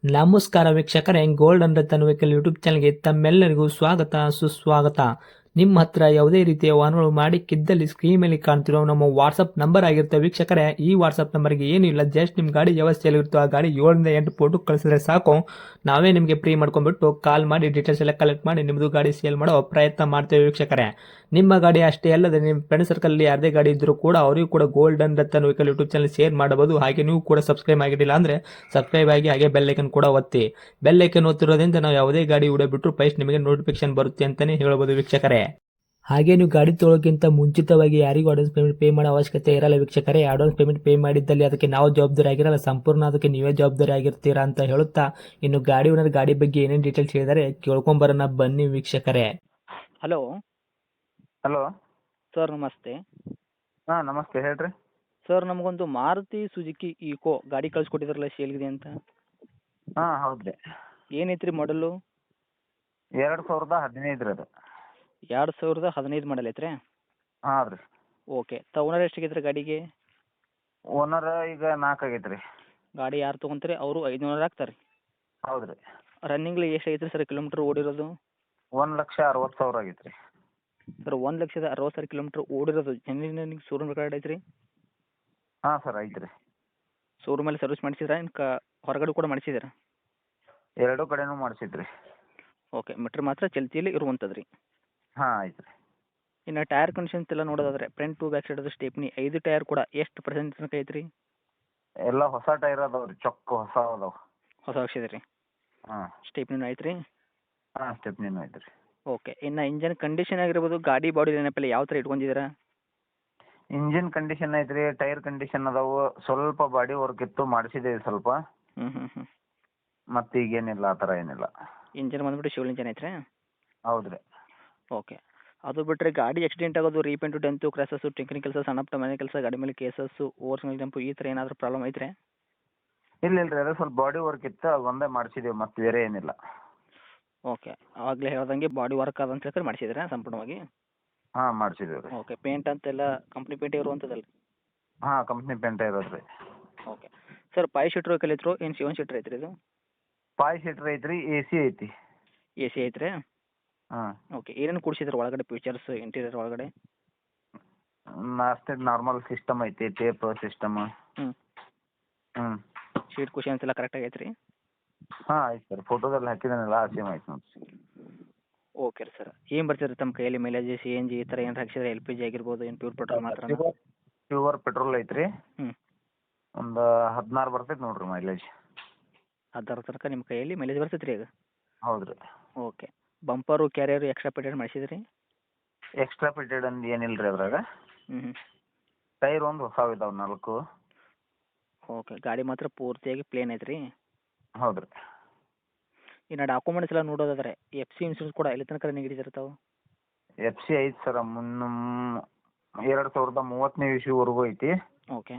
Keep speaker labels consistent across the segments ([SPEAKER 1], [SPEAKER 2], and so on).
[SPEAKER 1] ನಮಸ್ಕಾರ ವೀಕ್ಷಕರೇ, golden Ratan vehicle YouTube ಚಾನಲ್ಗೆ ತಮ್ಮೆಲ್ಲರಿಗೂ ಸ್ವಾಗತ ಸುಸ್ವಾಗತ. ನಿಮ್ಮ ಹತ್ರ ಯಾವುದೇ ರೀತಿಯ ವಾಹನಗಳು ಮಾಡಿಕ್ಕಿದ್ದಲ್ಲಿ ಸ್ಕ್ರೀನ್ ಮೇಲೆ ಕಾಣ್ತಿರೋ ನಮ್ಮ ವಾಟ್ಸಪ್ ನಂಬರ್ ಆಗಿರುತ್ತೆ ವೀಕ್ಷಕರೇ. ಈ ವಾಟ್ಸಪ್ ನಂಬರ್ಗೆ ಏನಿಲ್ಲ, ಜಸ್ಟ್ ನಿಮ್ಮ ಗಾಡಿ ವ್ಯವಸ್ಥೆಯಲ್ಲಿರುತ್ತೋ ಆ ಗಾಡಿ 7 ರಿಂದ 8 ಫೋಟೋ ಕಳಿಸಿದ್ರೆ ಸಾಕು, ನಾವೇ ನಿಮಗೆ ಫ್ರೀ ಮಾಡ್ಕೊಂಡ್ಬಿಟ್ಟು ಕಾಲ್ ಮಾಡಿ ಡೀಟೇಲ್ಸ್ ಎಲ್ಲ ಕಲೆಕ್ಟ್ ಮಾಡಿ ನಿಮ್ಮದು ಗಾಡಿ ಸೇಲ್ ಮಾಡೋ ಪ್ರಯತ್ನ ಮಾಡ್ತೇವೆ ವೀಕ್ಷಕರೇ. ನಿಮ್ಮ ಗಾಡಿ ಅಷ್ಟೇ ಅಲ್ಲದೆ ನಿಮ್ಮ ಫ್ರೆಂಡ್ ಸರ್ಕಲ್ ಯಾರದೇ ಗಾಡಿ ಇದ್ದರೂ ಕೂಡ ಅವರಿಗೂ ಕೂಡ golden Ratan vehicle YouTube channel share ಮಾಡಬಹುದು. ಹಾಗೆ ನೀವು ಕೂಡ ಸಬ್ಸ್ಕ್ರೈಬ್ ಆಗಿರಲಿಲ್ಲ ಅಂದರೆ ಸಬ್ಸ್ಕ್ರೈಬ್ ಆಗಿ ಹಾಗೆ ಬೆಲ್ ಐಕನ್ ಕೂಡ ಒತ್ತಿ. ಬೆಲ್ ಐಕನ್ ಒತ್ತಿರೋದ್ರಿಂದ ನಾವು ಯಾವುದೇ ಗಾಡಿ ವಿಡಿಯೋ ಬಿಟ್ಟರು ಫಸ್ಟ್ ನಿಮಗೆ ನೋಟಿಫಿಕೇಶನ್ ಬರುತ್ತೆ ಅಂತಲೇ ಹೇಳ್ಬೋದು ವೀಕ್ಷಕರೇ. ಹಾಗೆ ನೀವು ಗಾಡಿ ತೊಳೋಕ್ಕಿಂತ ಮುಂಚಿತವಾಗಿ ಯಾರಿಗೂ ಅಡ್ವಾನ್ಸ್ ಪೇಮೆಂಟ್ ಪೇ ಮಾಡೋ ಅವಶ್ಯಕತೆ ಇರಲ್ಲ ವೀಕ್ಷಕರೇ. ಅಡ್ವಾನ್ಸ್ ಪೇಮೆಂಟ್ ಪೇ ಮಾಡಿದ್ದಲ್ಲಿ ಅದಕ್ಕೆ ನಾವು ಜವಾಬ್ದಾರಿ ಆಗಿರಲ್ಲ, ಸಂಪೂರ್ಣ ಅದಕ್ಕೆ ನೀವೇ ಜವಾಬ್ದಾರಿ ಆಗಿರ್ತೀರಾ ಅಂತ ಹೇಳುತ್ತಾ, ಇನ್ನು ಗಾಡಿ ಓನರ್ ಗಾಡಿ ಬಗ್ಗೆ ಏನೇನು ಡೀಟೇಲ್ಸ್ ಹೇಳಿದರೆ ಕೇಳ್ಕೊಂಬರೋಣ ಬನ್ನಿ ವೀಕ್ಷಕರೇ.
[SPEAKER 2] ಹಲೋ
[SPEAKER 3] ಹಲೋ
[SPEAKER 2] ಸರ್, ನಮಸ್ತೆ.
[SPEAKER 3] ಹಾಂ ನಮಸ್ತೆ ಹೇಳ್ರಿ.
[SPEAKER 2] ಸರ್, ನಮಗೊಂದು ಮಾರುತಿ ಸುಜುಕಿ ಈಕೋ ಗಾಡಿ ಕಳಿಸ್ಕೊಟ್ಟಿದ್ರಲ್ಲ ಸೇಲ್ಗಿದೆ ಅಂತ.
[SPEAKER 3] ಹಾಂ ಹೌದು ರೀ,
[SPEAKER 2] ಏನೈತೆ ರೀ ಮಾಡಲು?
[SPEAKER 3] 2015 ರೀ ಅದು.
[SPEAKER 2] 2015 ಮಾಡಲ್ ಐತ್ರಿ?
[SPEAKER 3] ಹಾಂ ರೀ.
[SPEAKER 2] ಓಕೆ. ಓನರ್ ಎಷ್ಟಾಗೈತೆ ರೀ ಗಾಡಿಗೆ?
[SPEAKER 3] ಓನರ್ ಈಗ 4 ಆಗೈತೆ ರೀ.
[SPEAKER 2] ಗಾಡಿ ಯಾರು ತೊಗೊಂತಾರೆ ಅವರು 500 ಹಾಕ್ತಾರೆ.
[SPEAKER 3] ಹೌದು ರೀ.
[SPEAKER 2] ರನ್ನಿಂಗ್ಲಿ ಎಷ್ಟು ಐತೆ ರೀ ಸರ್ ಕಿಲೋಮೀಟ್ರ್ ಓಡಿರೋದು?
[SPEAKER 3] 1,60,000 ಆಗೈತೆ ರೀ.
[SPEAKER 2] ಸರ್, 1,60,000 ಕಿಲೋಮೀಟ್ರ್ ಓಡಿರೋದು ಜೆನ್ಯೂನ್ ಶೋರೂಮ್ ರೆಕಾರ್ಡ್ ಐತೆ ರೀ?
[SPEAKER 3] ಹಾಂ ಸರ್ ಐತೆ ರೀ.
[SPEAKER 2] ಶೋರೂಮಲ್ಲಿ ಸರ್ವಿಸ್ ಮಾಡಿಸಿದ್ರಾ ಇನ್ನು ಹೊರಗಡೆ ಕೂಡ ಮಾಡಿಸಿದ್ದೀರಾ?
[SPEAKER 3] ಎರಡೂ ಕಡೆನೂ ಮಾಡಿಸಿದ್ರಿ.
[SPEAKER 2] ಓಕೆ. ಮೀಟ್ರ್ ಮಾತ್ರ ಚಲ್ತಿಯಲ್ಲಿ ಇರುವಂಥದ್ದು ರೀ.
[SPEAKER 3] ಹಾಂ ಆಯ್ತು ರೀ.
[SPEAKER 2] ಇನ್ನು ಟೈರ್ ಕಂಡೀಷನ್ಸ್ ಎಲ್ಲ ನೋಡೋದಾದ್ರೆ ಫ್ರಂಟ್ ಟು ಬ್ಯಾಕ್ ಸೈಡ್ ಅದು ಸ್ಟೇಪ್ನಿ 5 ಟೈರ್ ಕೂಡ ಎಷ್ಟು ಪರ್ಸೆಂಟ್ ತನಕ ಐತೆ ರೀ?
[SPEAKER 3] ಎಲ್ಲ ಹೊಸ ಟೈರ್ ಅದಾವೆ ರೀ, ಚೊಕ್ಕ ಹೊಸ ಅದಾವೆ.
[SPEAKER 2] ಹೊಸ ಹಾಕ್ಸಿದೆ ರೀ?
[SPEAKER 3] ಹಾಂ.
[SPEAKER 2] ಸ್ಟೇಪ್ನಿನೂ ಐತೆ ರೀ?
[SPEAKER 3] ಹಾಂ ಸ್ಟೆಪ್ನಿನೂ ಐತೆ ರೀ.
[SPEAKER 2] ಓಕೆ. ಇನ್ನು ಇಂಜನ್ ಕಂಡೀಷನ್ ಆಗಿರ್ಬೋದು, ಗಾಡಿ ಬಾಡಿ ನೆನಪಲ್ಲಿ ಯಾವ ಥರ ಇಟ್ಕೊಂಡಿದ್ದೀರಾ?
[SPEAKER 3] ಇಂಜಿನ್ ಕಂಡೀಷನ್ ಐತೆ ರೀ, ಟೈರ್ ಕಂಡೀಷನ್ ಅದಾವೆ. ಸ್ವಲ್ಪ ಬಾಡಿ ವರ್ಕ್ ಇತ್ತು, ಮಾಡಿಸಿದ್ದೇವೆ ಸ್ವಲ್ಪ.
[SPEAKER 2] ಹ್ಞೂ.
[SPEAKER 3] ಮತ್ತು ಈಗೇನಿಲ್ಲ, ಆ ಥರ ಏನಿಲ್ಲ.
[SPEAKER 2] ಇಂಜನ್ ಬಂದ್ಬಿಟ್ಟು ಶಿವಲ್ ಇಂಜನ್ ಐತೆ ರೀ?
[SPEAKER 3] ಹೌದು ರೀ.
[SPEAKER 2] ಓಕೆ. ಅದು ಬಿಟ್ಟರೆ ಗಾಡಿ ಆಕ್ಸಿಡೆಂಟ್ ಆಗೋದು, ರೀಪೇಂಟು, ಡೆಂತು, ಕ್ರ್ಯಾಸಸ್ಸು, ಟಿಂಕರಿಂಗ್ ಕೆಲಸ, ಸಣ್ಣ ಪುಟ್ಟ ಮನೆ ಕೆಲಸ, ಗಾಡಿ ಮೇಲೆ ಕೇಸಸ್ಸು, ಓವರ್ಸ್ನಲ್ ಜಂಪು, ಈ ಥರ ಏನಾದರೂ ಪ್ರಾಬ್ಲಮ್ ಐತ್ರಿ?
[SPEAKER 3] ಇಲ್ಲ ರೀ, ಅದೇ ಸ್ವಲ್ಪ ಬಾಡಿ ವರ್ಕ್ ಇತ್ತು, ಅದು ಒಂದೇ ಮಾಡಿಸಿದ್ದೇವೆ, ಮತ್ತು ಬೇರೆ ಏನಿಲ್ಲ.
[SPEAKER 2] ಓಕೆ. ಆವಾಗಲೇ ಹೇಳ್ದಂಗೆ ಬಾಡಿ ವರ್ಕ್ ಅದಂತ ಹೇಳ್ತಾರೆ ಮಾಡಿಸಿದ್ರಾ ಸಂಪೂರ್ಣವಾಗಿ?
[SPEAKER 3] ಹಾಂ ಮಾಡಿಸಿದ್ದೇವೆ ರೀ.
[SPEAKER 2] ಓಕೆ. ಪೇಂಟ್ ಅಂತೆಲ್ಲ ಕಂಪ್ನಿ ಪೇಂಟ್ ಇರುವಂಥದ್ದಲ್ಲ?
[SPEAKER 3] ಹಾಂ ಕಂಪ್ನಿ ಪೇಂಟೇ ಇರೋದು ರೀ.
[SPEAKER 2] ಓಕೆ. ಸರ್, 5 ಸೀಟ್ರ್ ವೆಹಿಕಲ್ ಐತ್ರೋ ಏನು 7 ಸೀಟ್ರ್ ಐತ್ರಿ ಇದು?
[SPEAKER 3] 5 ಸೀಟ್ರ್ ಐತ್ರಿ, AC ಐತಿ.
[SPEAKER 2] AC ಐತ್ರಿ?
[SPEAKER 3] ಹಾಂ.
[SPEAKER 2] ಓಕೆ. ಏನೇನು ಕೂಡಿಸಿದ್ರು ಒಳಗಡೆ ಫೀಚರ್ಸ್ ಇಂಟೀರಿಯರ್ ಒಳಗಡೆ?
[SPEAKER 3] ಅಷ್ಟೇ ನಾರ್ಮಲ್ ಸಿಸ್ಟಮ್ ಐತಿ, ಟೇಪ್ ಸಿಸ್ಟಮ್.
[SPEAKER 2] ಹ್ಞೂ.
[SPEAKER 3] ಹ್ಞೂ.
[SPEAKER 2] ಸೀಟ್ ಕುಷನ್ಸ್ ಎಲ್ಲ ಕರೆಕ್ಟಾಗಿ ಐತೆ ರೀ?
[SPEAKER 3] ಹಾಂ ಆಯ್ತು ಸರ್, ಫೋಟೋದಲ್ಲಿ ಹಾಕಿದ್ದಾನಲ್ಲ ಸೇಮ್ ಆಯ್ತು ನೋಡಿ.
[SPEAKER 2] ಓಕೆ ರೀ ಸರ್. ಏನು ಬರ್ತಿದೆ ತಮ್ಮ ಕೈಯಲ್ಲಿ ಮೈಲೇಜ್, CNG ಈ ಥರ ಏನಾರು ಹಾಕ್ಸಿದ್ರೆ LPG ಆಗಿರ್ಬೋದು, ಏನು ಪ್ಯೂರ್ ಪೆಟ್ರೋಲ್ ಮಾತ್ರ?
[SPEAKER 3] ಪ್ಯೂರ್ ಪೆಟ್ರೋಲ್ ಐತ್ರಿ.
[SPEAKER 2] ಹ್ಞೂ.
[SPEAKER 3] ಒಂದು 16 ಬರ್ತೈತೆ ನೋಡ್ರಿ ಮೈಲೇಜ್.
[SPEAKER 2] 16 ತನಕ ನಿಮ್ಮ ಕೈಯಲ್ಲಿ ಮೈಲೇಜ್ ಬರ್ತೈತೆ ರೀ ಈಗ?
[SPEAKER 3] ಹೌದು ರೀ.
[SPEAKER 2] Okay. Bumper carrier extra patent ಮಾಡಿಸಿದ್ರಿ?
[SPEAKER 3] ಎಕ್ಸ್ಟ್ರಾ ಫಿಟೆಡ್ ಅಂದು ಏನಿಲ್ಲ ರೀ ಅದ್ರಾಗ.
[SPEAKER 2] ಹ್ಞೂ.
[SPEAKER 3] ಟೈರ್ ಒಂದು ಹೊಸ ಇದಾವೆ 4.
[SPEAKER 2] ಓಕೆ. ಗಾಡಿ ಮಾತ್ರ ಪೂರ್ತಿಯಾಗಿ ಪ್ಲೇನ್ ಐತೆ ರೀ?
[SPEAKER 3] ಹೌದು ರೀ.
[SPEAKER 2] ಇನ್ನು ಡಾಕ್ಯುಮೆಂಟ್ಸ್ ಎಲ್ಲ ನೋಡೋದಾದ್ರೆ FC ಇನ್ಸೂರೆನ್ಸ್ ಕೂಡ ಎಲ್ಲಿ ತನಕ ರನ್ನಿಂಗ್ ಹಿಡಿದಿರ್ತಾವೆ?
[SPEAKER 3] FC ಐತಿ ಸರ್, 2030ನೇ ಇಶ್ಯೂವರೆಗೂ ಐತಿ.
[SPEAKER 2] ಓಕೆ.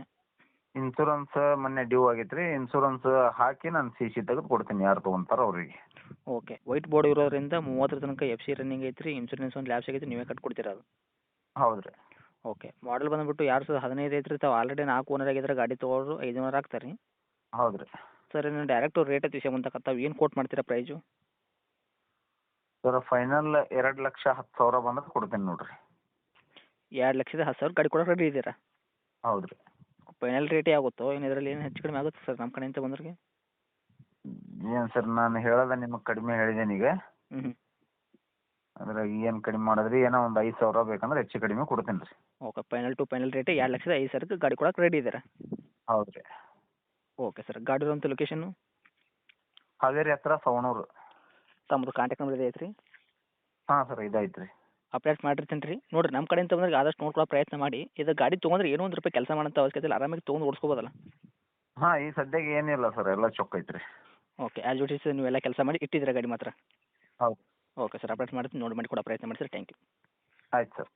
[SPEAKER 3] ಇನ್ಸೂರೆನ್ಸ್ ಮೊನ್ನೆ ಡ್ಯೂ ಆಗೈತೆ ರೀ. ಇನ್ಸೂರೆನ್ಸ್ ಹಾಕಿ ನಾನು CC ತೆಗೆದು ಕೊಡ್ತೀನಿ, ಯಾರು ತೊಗೊಂತಾರೋ ಅವರಿಗೆ.
[SPEAKER 2] ಓಕೆ. ವೈಟ್ ಬೋರ್ಡ್ ಇರೋದ್ರಿಂದ 30 ತನಕ FC ರನ್ನಿಂಗ್ ಐತೆ ರೀ. ಇನ್ಸೂರೆನ್ಸ್ ಒಂದು ಲ್ಯಾಬ್ಸ್ ಆಗೈತೆ, ನೀವೇ ಕಟ್ಕೊಡ್ತೀರ ಅದು?
[SPEAKER 3] ಹೌದು ರೀ.
[SPEAKER 2] ಓಕೆ. ಮಾಡಲ್ ಬಂದುಬಿಟ್ಟು 2015 ಐತೆ ರೀ. ತಾವು ಆಲ್ರೆಡಿ 4 ಓನರ್ ಆಗಿದ್ರೆ ಗಾಡಿ ತೊಗೊಳೋರು 500 ಆಗ್ತಾರೆ ರೀ?
[SPEAKER 3] ಹೌದು ರೀ.
[SPEAKER 2] ಸರ್, ಇನ್ನು ಡೈರೆಕ್ಟು ರೇಟ್ ವಿಷಯ ಬಂದಾಗ ತಾವು ಏನು ಕೋಟ್ ಮಾಡ್ತೀರಾ ಪ್ರೈಸು?
[SPEAKER 3] ಸರ್ ಫೈನಲ್ 2,10,000 ಬಂದ್ರೆ ಕೊಡ್ತೀನಿ ನೋಡಿರಿ.
[SPEAKER 2] 2,10,000 ಗಾಡಿ ಕೊಡೋಕೆ ರೆಡಿ ಇದ್ದೀರಾ?
[SPEAKER 3] ಹೌದು ರೀ.
[SPEAKER 2] ಫೈನಲ್ ರೇಟೇ ಆಗುತ್ತೋ ಏನು ಇದರಲ್ಲಿ ಏನು ಹೆಚ್ಚು ಕಡಿಮೆ ಆಗುತ್ತೆ ಸರ್ ನಮ್ಮ ಕಡೆಯಿಂದ ಬಂದ್ರಿಗೆ?
[SPEAKER 3] ಏನು ಸರ್, ನಾನು ಹೇಳೋದ ನಿಮಗೆ ಕಡಿಮೆ ಹೇಳಿದ್ದೇನೆ ಈಗ.
[SPEAKER 2] ಹ್ಞೂ.
[SPEAKER 3] ಅದ್ರಾಗ ಏನು ಕಡಿಮೆ ಮಾಡಿದ್ರಿ, ಏನೋ ಒಂದು 5,000 ಬೇಕಂದ್ರೆ ಹೆಚ್ಚು ಕಡಿಮೆ ಕೊಡ್ತೀನಿ ರೀ.
[SPEAKER 2] ಓಕೆ. ಫೈನಲ್ ಟು ಫೈನಲ್ ರೇಟೇ 2,05,000ಕ್ಕೆ ಗಾಡಿ ಕೊಡೋಕೆ ರೆಡಿ ಇದ್ದೀರಾ?
[SPEAKER 3] ಹೌದು ರೀ.
[SPEAKER 2] Okay sir. ಗಾಡಿ ಇರುವಂಥ ಲೊಕೇಶನ್ನು?
[SPEAKER 3] ಹಾವೇರಿ ಹತ್ರ ಸವಣೂರು.
[SPEAKER 2] ತಮ್ಮದು ಕಾಂಟ್ಯಾಕ್ಟ್ ನಂಬರ್ ಇದೆ ಐತ್ರಿ?
[SPEAKER 3] ಹಾಂ ಸರ್ ಇದೈತೆ ರೀ.
[SPEAKER 2] ಅಪ್ಡೇಟ್ ಮಾಡಿರ್ತೀನಿ ರೀ. ನೋಡಿರಿ, ನಮ್ಮ ಕಡೆಯಿಂದ ಬಂದ್ರೆ ಆದಷ್ಟು ನೋಡ್ಕೊಳ್ಳೋ ಪ್ರಯತ್ನ ಮಾಡಿ. ಇದು ಗಾಡಿ ತೊಗೊಂಡ್ರೆ ಏನೋ ಒಂದು ರೂಪಾಯಿ ಕೆಲಸ ಮಾಡೋಂಥ ಅವಶ್ಯಕತೆ ಇಲ್ಲ, ಆರಾಮಾಗಿ ತೊಗೊಂಡು ಓಡಿಸ್ಕೋಬೋದಲ್ಲ?
[SPEAKER 3] ಹಾಂ ಈ ಸದ್ಯಕ್ಕೆ ಏನಿಲ್ಲ ಸರ್, ಎಲ್ಲ ಚೊಕ್ಕ ಐತೆ ರೀ.
[SPEAKER 2] ಓಕೆ. ಆ್ಯಸ್ ಇಟ್ ಈಸ್ ನೀವೆಲ್ಲ ಕೆಲಸ ಮಾಡಿ ಇಟ್ಟಿದ್ದೀರಾ ಗಾಡಿ ಮಾತ್ರ?
[SPEAKER 3] ಹೌದು.
[SPEAKER 2] Okay sir. ಅಪ್ಡೇಟ್ ಮಾಡ್ತೀನಿ, ನೋಡಿ ಮಾಡಿ ಕೊಡೋ ಪ್ರಯತ್ನ ಮಾಡಿ ಸರ್. Thank you.
[SPEAKER 3] ಆಯ್ತು ಸರ್.